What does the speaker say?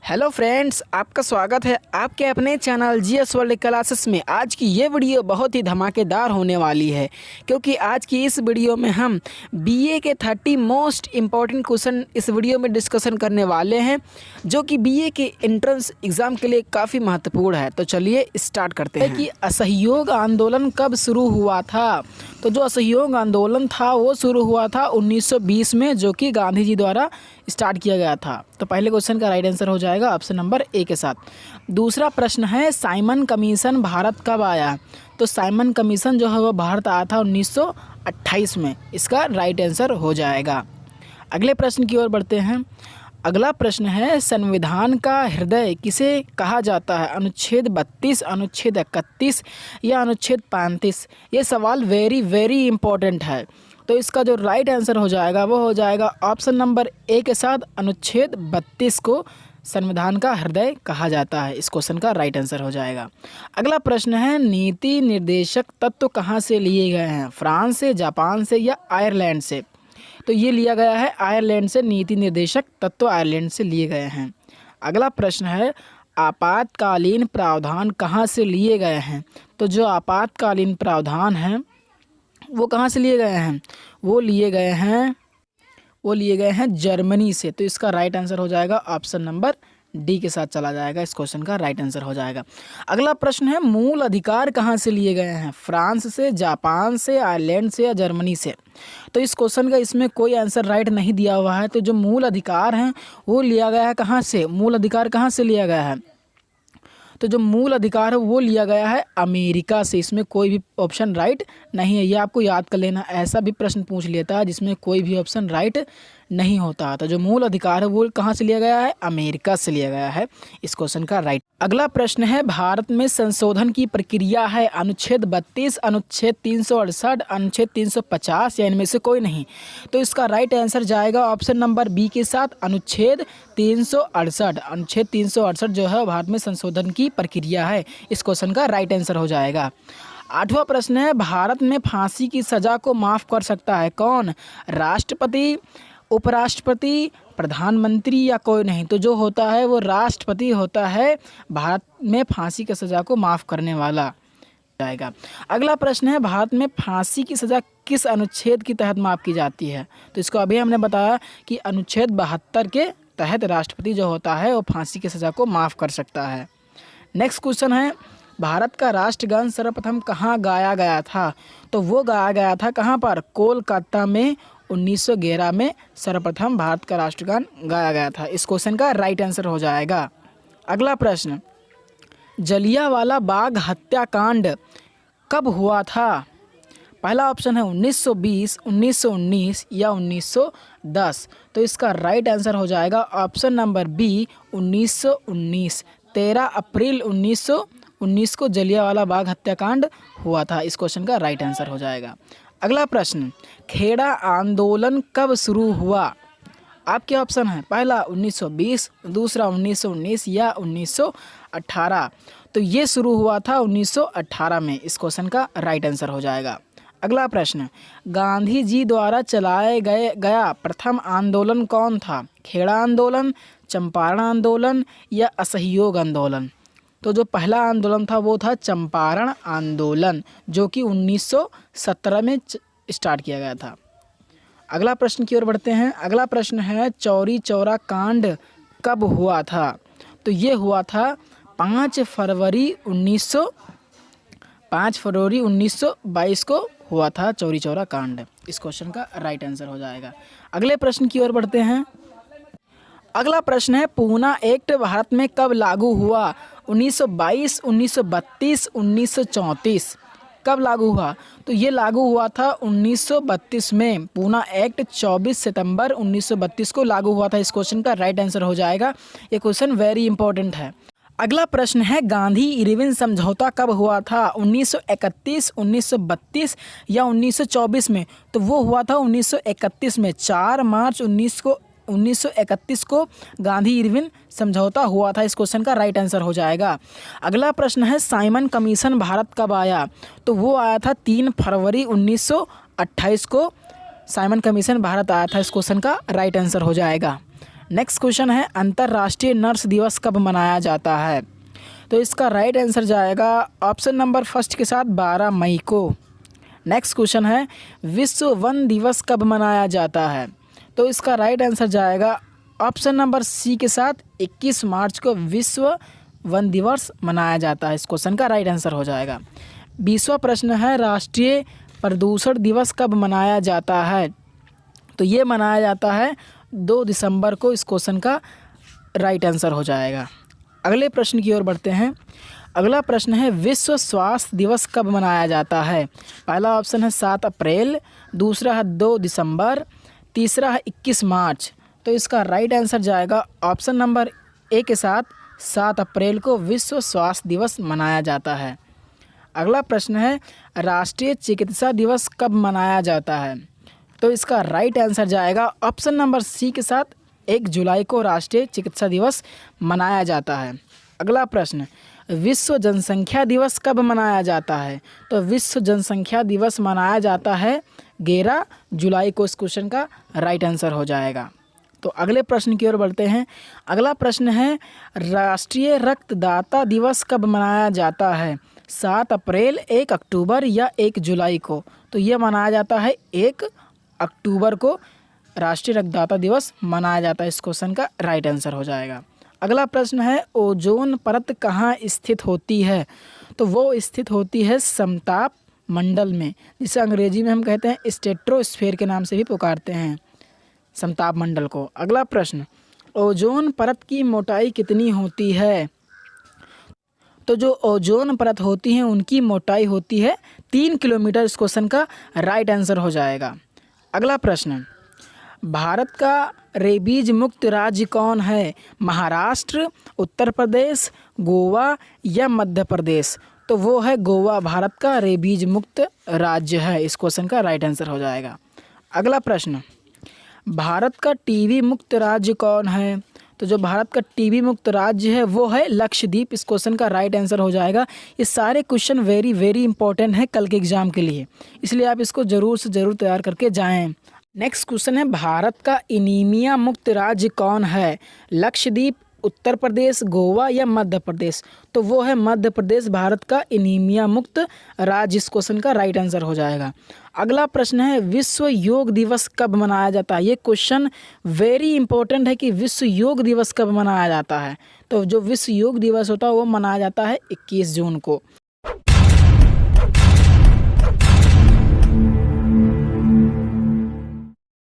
Hello friends, आपका स्वागत है आपके अपने चैनल जीएस वर्ल्ड क्लासेस में। आज की ये वीडियो बहुत ही धमाकेदार होने वाली है क्योंकि आज की इस वीडियो में हम बीए के 30 मोस्ट इम्पॉर्टेंट क्वेश्चन इस वीडियो में डिस्कशन करने वाले हैं, जो कि बीए के एंट्रेंस एग्ज़ाम के लिए काफ़ी महत्वपूर्ण है। तो चलिए स्टार्ट करते हैं कि असहयोग आंदोलन कब शुरू हुआ था। तो जो असहयोग आंदोलन था वो शुरू हुआ था 1920 में, जो कि गांधी जी द्वारा स्टार्ट किया गया था। तो पहले क्वेश्चन का राइट आंसर हो जाएगा ऑप्शन नंबर ए के साथ। दूसरा प्रश्न है साइमन कमीशन भारत कब आया। तो साइमन कमीशन जो है वो भारत आया था 1928 में। इसका राइट आंसर हो जाएगा। अगले प्रश्न की ओर बढ़ते हैं। अगला प्रश्न है संविधान का हृदय किसे कहा जाता है। अनुच्छेद 32, अनुच्छेद 31 या अनुच्छेद 35। ये सवाल वेरी इंपॉर्टेंट है। तो इसका जो राइट आंसर हो जाएगा वो हो जाएगा ऑप्शन नंबर ए के साथ, अनुच्छेद 32 को संविधान का हृदय कहा जाता है। इस क्वेश्चन का राइट आंसर हो जाएगा। अगला प्रश्न है नीति निर्देशक तत्व कहाँ से लिए गए हैं। फ्रांस से, जापान से या आयरलैंड से। तो ये लिया गया है आयरलैंड से। नीति निर्देशक तत्व आयरलैंड से लिए गए हैं। अगला प्रश्न है आपातकालीन प्रावधान कहाँ से लिए गए हैं। तो जो आपातकालीन प्रावधान हैं वो कहाँ से लिए गए हैं, वो लिए गए हैं जर्मनी से। तो इसका राइट आंसर हो जाएगा ऑप्शन नंबर डी के साथ चला जाएगा। इस क्वेश्चन का राइट आंसर हो जाएगा। अगला प्रश्न है मूल अधिकार कहाँ से लिए गए हैं। फ्रांस से, जापान से, आयरलैंड से या जर्मनी से। तो इस क्वेश्चन का इसमें कोई आंसर राइट नहीं दिया हुआ है। तो जो मूल अधिकार हैं वो लिया गया है कहाँ से, मूल अधिकार कहाँ से लिया गया है। तो जो मूल अधिकार है वो लिया गया है अमेरिका से। इसमें कोई भी ऑप्शन राइट नहीं है, ये आपको याद कर लेना। ऐसा भी प्रश्न पूछ लेता है जिसमें कोई भी ऑप्शन राइट नहीं होता। तो जो मूल अधिकार है वो कहाँ से लिया गया है, अमेरिका से लिया गया है। इस क्वेश्चन का राइट। अगला प्रश्न है भारत में संशोधन की प्रक्रिया है अनुच्छेद 32, अनुच्छेद 368, अनुच्छेद 350 या इनमें से कोई नहीं। तो इसका राइट आंसर जाएगा ऑप्शन नंबर बी के साथ, अनुच्छेद 368। अनुच्छेद 368 जो है भारत में संशोधन की प्रक्रिया है। इस क्वेश्चन का राइट आंसर हो जाएगा। आठवां प्रश्न है भारत में फांसी की सजा को माफ कर सकता है कौन। राष्ट्रपति, उपराष्ट्रपति, प्रधानमंत्री या कोई नहीं। तो जो होता है वो राष्ट्रपति होता है भारत में फांसी की सज़ा को माफ़ करने वाला जाएगा। अगला प्रश्न है भारत में फांसी की सज़ा किस अनुच्छेद के तहत माफ़ की जाती है। तो इसको अभी हमने बताया कि अनुच्छेद 72 के तहत राष्ट्रपति जो होता है वो फांसी की सज़ा को माफ़ कर सकता है। नेक्स्ट क्वेश्चन है भारत का राष्ट्रगान सर्वप्रथम कहाँ गाया गया था। तो वो गाया गया था कहाँ पर, कोलकाता में 1911 में सर्वप्रथम भारत का राष्ट्रगान गाया गया था। इस क्वेश्चन का राइट आंसर हो जाएगा। अगला प्रश्न जलियांवाला बाग हत्याकांड कब हुआ था। पहला ऑप्शन है 1920, 1919 या 1910। तो इसका राइट आंसर हो जाएगा ऑप्शन नंबर बी, 1919। 13 अप्रैल 1919 को जलियांवाला बाग हत्याकांड हुआ था। इस क्वेश्चन का राइट आंसर हो जाएगा। अगला प्रश्न खेड़ा आंदोलन कब शुरू हुआ। आपके ऑप्शन है पहला 1920, दूसरा 1919 या 1918। तो ये शुरू हुआ था 1918 में। इस क्वेश्चन का राइट आंसर हो जाएगा। अगला प्रश्न गांधी जी द्वारा चलाए गया प्रथम आंदोलन कौन था। खेड़ा आंदोलन, चंपारण आंदोलन या असहयोग आंदोलन। तो जो पहला आंदोलन था वो था चंपारण आंदोलन, जो कि 1917 में स्टार्ट किया गया था। अगला प्रश्न की ओर बढ़ते हैं। अगला प्रश्न है चौरी चौरा कांड कब हुआ था। तो ये हुआ था 5 फरवरी 1922 को हुआ था चौरी चौरा कांड। इस क्वेश्चन का राइट आंसर हो जाएगा। अगले प्रश्न की ओर बढ़ते हैं। अगला प्रश्न है पूना एक्ट भारत में कब लागू हुआ। 1922, 1932, 1934। कब लागू हुआ। तो ये लागू हुआ था 1932 में। पूना एक्ट 24 सितंबर 1932 को लागू हुआ था। इस क्वेश्चन का राइट आंसर हो जाएगा। ये क्वेश्चन वेरी इंपॉर्टेंट है। अगला प्रश्न है गांधी इरविन समझौता कब हुआ था। 1931, 1932 या 1924 में। तो वो हुआ था 1931 में। 4 मार्च 1931 को गांधी इरविन समझौता हुआ था। इस क्वेश्चन का राइट आंसर हो जाएगा। अगला प्रश्न है साइमन कमीशन भारत कब आया। तो वो आया था 3 फरवरी 1928 को साइमन कमीशन भारत आया था। इस क्वेश्चन का राइट आंसर हो जाएगा। नेक्स्ट क्वेश्चन है अंतर्राष्ट्रीय नर्स दिवस कब मनाया जाता है? तो इसका राइट आंसर जाएगा ऑप्शन नंबर फर्स्ट के साथ 12 मई को। नेक्स्ट क्वेश्चन है विश्व वन दिवस कब मनाया जाता है? तो इसका राइट आंसर जाएगा ऑप्शन नंबर सी के साथ 21 मार्च को विश्व वन दिवस मनाया जाता है। इस क्वेश्चन का राइट आंसर हो जाएगा। 20वां प्रश्न है राष्ट्रीय प्रदूषण दिवस कब मनाया जाता है? तो ये मनाया जाता है 2 दिसंबर को। इस क्वेश्चन का राइट आंसर हो जाएगा। अगले प्रश्न की ओर बढ़ते हैं। अगला प्रश्न है विश्व स्वास्थ्य दिवस कब मनाया जाता है? पहला ऑप्शन है 7 अप्रैल, दूसरा है 2 दिसंबर, तीसरा है 21 मार्च। तो इसका राइट आंसर जाएगा ऑप्शन नंबर ए के साथ 7 अप्रैल को विश्व स्वास्थ्य दिवस मनाया जाता है। अगला प्रश्न है राष्ट्रीय चिकित्सा दिवस कब मनाया जाता है? तो इसका राइट आंसर जाएगा ऑप्शन नंबर सी के साथ 1 जुलाई को राष्ट्रीय चिकित्सा दिवस मनाया जाता है। अगला प्रश्न विश्व जनसंख्या दिवस कब मनाया जाता है? तो विश्व जनसंख्या दिवस मनाया जाता है 11 जुलाई को। इस क्वेश्चन का राइट आंसर हो जाएगा। तो अगले प्रश्न की ओर बढ़ते हैं। अगला प्रश्न है राष्ट्रीय रक्तदाता दिवस कब मनाया जाता है? 7 अप्रैल, 1 अक्टूबर या 1 जुलाई को? तो ये मनाया जाता है 1 अक्टूबर को राष्ट्रीय रक्तदाता दिवस मनाया जाता है। इस क्वेश्चन का राइट आंसर हो जाएगा। अगला प्रश्न है ओजोन परत कहाँ स्थित होती है? तो वो स्थित होती है समताप मंडल में, जिसे अंग्रेजी में हम कहते हैं स्ट्रेटोस्फीयर के नाम से भी पुकारते हैं समताप मंडल को। अगला प्रश्न ओजोन परत की मोटाई कितनी होती है? तो जो ओजोन परत होती है उनकी मोटाई होती है 3 किलोमीटर। इस क्वेश्चन का राइट आंसर हो जाएगा। अगला प्रश्न भारत का रेबीज मुक्त राज्य कौन है? महाराष्ट्र, उत्तर प्रदेश, गोवा या मध्य प्रदेश? तो वो है गोवा भारत का रेबीज मुक्त राज्य है। इस क्वेश्चन का राइट आंसर हो जाएगा। अगला प्रश्न भारत का टीबी मुक्त राज्य कौन है? तो जो भारत का टीबी मुक्त राज्य है वो है लक्षद्वीप। इस क्वेश्चन का राइट आंसर हो जाएगा। ये सारे क्वेश्चन वेरी इंपॉर्टेंट है कल के एग्जाम के लिए, इसलिए आप इसको ज़रूर से ज़रूर तैयार करके जाएं। नेक्स्ट क्वेश्चन है भारत का एनीमिया मुक्त राज्य कौन है? लक्षद्वीप, उत्तर प्रदेश, गोवा या मध्य प्रदेश? तो वो है मध्य प्रदेश भारत का एनीमिया मुक्त राज्य। इस क्वेश्चन का राइट आंसर हो जाएगा। अगला प्रश्न है विश्व योग दिवस कब मनाया जाता है? ये क्वेश्चन वेरी इंपॉर्टेंट है कि विश्व योग दिवस कब मनाया जाता है। तो जो विश्व योग दिवस होता है वो मनाया जाता है 21 जून को।